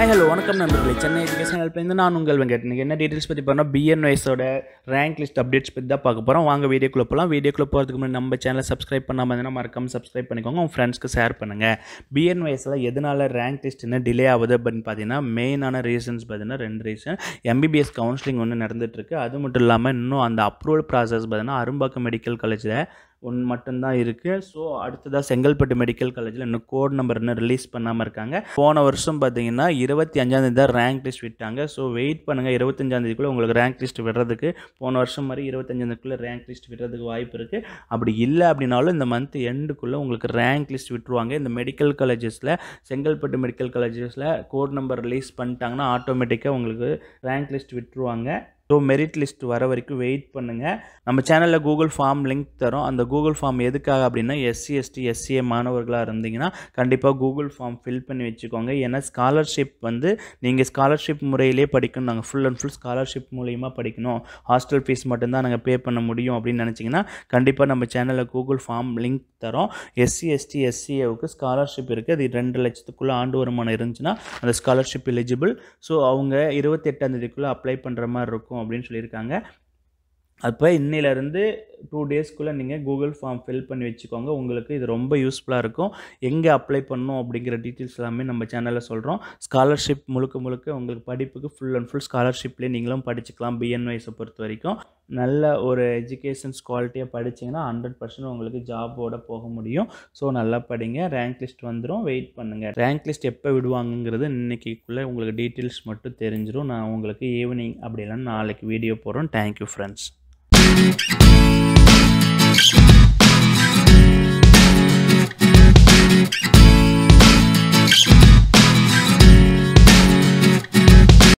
Hi, hello, வணக்கம் நண்பர்களே. Chennai education ஹெல்ப்லேருந்து நான் உங்கள் வெங்கட். இன்னைக்கு என்ன டீடைல்ஸ் பற்றி பார்த்தா BNYS ஓட ரேங்க் லிஸ்ட் அப்டேட்ஸ் பற்றி தான் பார்க்க போகிறோம். வாங்க வீடியோக்குள்ள போகலாம். வீடியோக்குள்ள போகிறதுக்கு முன்னாடி நம்ம சேனலை சப்ஸ்கிரைப் பண்ணாமல் இருந்தால் மறக்காம சப்ஸ்கிரைப் பண்ணிக்கோங்க. உங்கள் ஃப்ரெண்ட்ஸ்க்கு ஷேர் பண்ணுங்கள். BNYSல எதனால ரேங்க் லிஸ்ட் என்ன டிலே ஆகுது அப்படின்னு பார்த்தீங்கன்னா மெயினான ரீசன்ஸ் பார்த்தீங்கன்னா 2 ரீசன். MBBS கவுன்சிலிங் ஒன்று நடந்துகிட்ருக்கு. அது மட்டும் இல்லாமல் இன்னும் அந்த அப்ரூவல் ப்ராசஸ் பார்த்தீங்கன்னா அரும்பாக்கம் மெடிக்கல் காலேஜில் ஒன்று மட்டும்தான் இருக்குது. ஸோ அடுத்ததாக செங்கல்பட்டு மெடிக்கல் காலேஜில் இன்னும் கோட் நம்பர் இன்னும் ரிலீஸ் பண்ணாமல் இருக்காங்க. போன வருஷம் பார்த்தீங்கன்னா 25ஆம் தேதி தான் ரேங்க் லிஸ்ட் விட்டாங்க. ஸோ வெயிட் பண்ணுங்கள், 25ஆம் தேதிக்குள்ளே உங்களுக்கு ரேங்க் லிஸ்ட் விடுறதுக்கு போன வருஷம் மாதிரி 25ஆம் தேதிக்குள்ளே ரேங்க் லிஸ்ட் விடுறதுக்கு வாய்ப்பு இருக்குது. அப்படி இல்லை அப்படின்னாலும் இந்த மந்த் எண்டுக்குள்ளே உங்களுக்கு ரேங்க் லிஸ்ட் விட்டுருவாங்க. இந்த மெடிக்கல் காலேஜஸில் செங்கல்பட்டு மெடிக்கல் காலேஜஸில் கோட் நம்பர் ரிலீஸ் பண்ணிட்டாங்கன்னா ஆட்டோமேட்டிக்காக உங்களுக்கு ரேங்க் லிஸ்ட் விட்டுருவாங்க. ஸோ மெரிட் லிஸ்ட் வர வரைக்கும் வெயிட் பண்ணுங்கள். நம்ம சேனலில் கூகுள் ஃபார்ம் லிங்க் தரோம். அந்த கூகுள் ஃபார்ம் எதுக்காக அப்படின்னா SC ST SCA மாணவர்களாக இருந்தீங்கன்னா கண்டிப்பாக கூகுள் ஃபார்ம் ஃபில் பண்ணி வச்சுக்கோங்க. ஏன்னா ஸ்காலர்ஷிப் நீங்கள் ஸ்காலர்ஷிப் முறையிலே படிக்கணும். நாங்கள் ஃபுல் அண்ட் ஃபுல் ஸ்காலர்ஷிப் மூலிமா படிக்கணும், ஹாஸ்டல் ஃபீஸ் மட்டும்தான் நாங்கள் பே பண்ண முடியும் அப்படின்னு நினச்சிங்கன்னா கண்டிப்பாக நம்ம சேனலில் கூகுள் ஃபார்ம் லிங்க் தரோம். SC ST SCAவுக்கு ஸ்காலர்ஷிப் இருக்குது. அது 2 லட்சத்துக்குள்ளே ஆண்டு வருமானம் இருந்துச்சுன்னா அந்த ஸ்காலர்ஷிப் எலிஜிபிள். ஸோ அவங்க 28ஆம் தேதிக்குள்ளே அப்ளை பண்ணுற மாதிரி இருக்கும் அப்படின்னு சொல்லியிருக்காங்க. அப்போ இன்னிலேருந்து 2 டேஸ்க்குள்ளே நீங்கள் கூகுள் ஃபார்ம் ஃபில் பண்ணி வச்சுக்கோங்க. உங்களுக்கு இது ரொம்ப யூஸ்ஃபுல்லாக இருக்கும். எங்கே அப்ளை பண்ணணும் அப்படிங்கிற டீட்டெயில்ஸ் எல்லாமே நம்ம சேனலில் சொல்கிறோம். ஸ்காலர்ஷிப் முழுக்க உங்களுக்கு படிப்புக்கு ஃபுல் அண்ட் ஃபுல் ஸ்காலர்ஷிப்லேயே நீங்களும் படிச்சுக்கலாம். BNYSை பொறுத்த வரைக்கும் நல்ல ஒரு எஜுகேஷன்ஸ் குவாலிட்டியாக படிச்சிங்கன்னா 100% உங்களுக்கு ஜாபோட போக முடியும். ஸோ நல்லா படிங்க. ரேங்க் லிஸ்ட் வந்துடும், வெயிட் பண்ணுங்கள். ரேங்க் லிஸ்ட் எப்போ விடுவாங்கங்கிறது இன்றைக்கிக்குள்ளே உங்களுக்கு டீட்டெயில்ஸ் மட்டும் தெரிஞ்சிடும். நான் உங்களுக்கு ஈவினிங் அப்படி இல்லைன்னா நாளைக்கு வீடியோ போடுறோம். Thank you friends.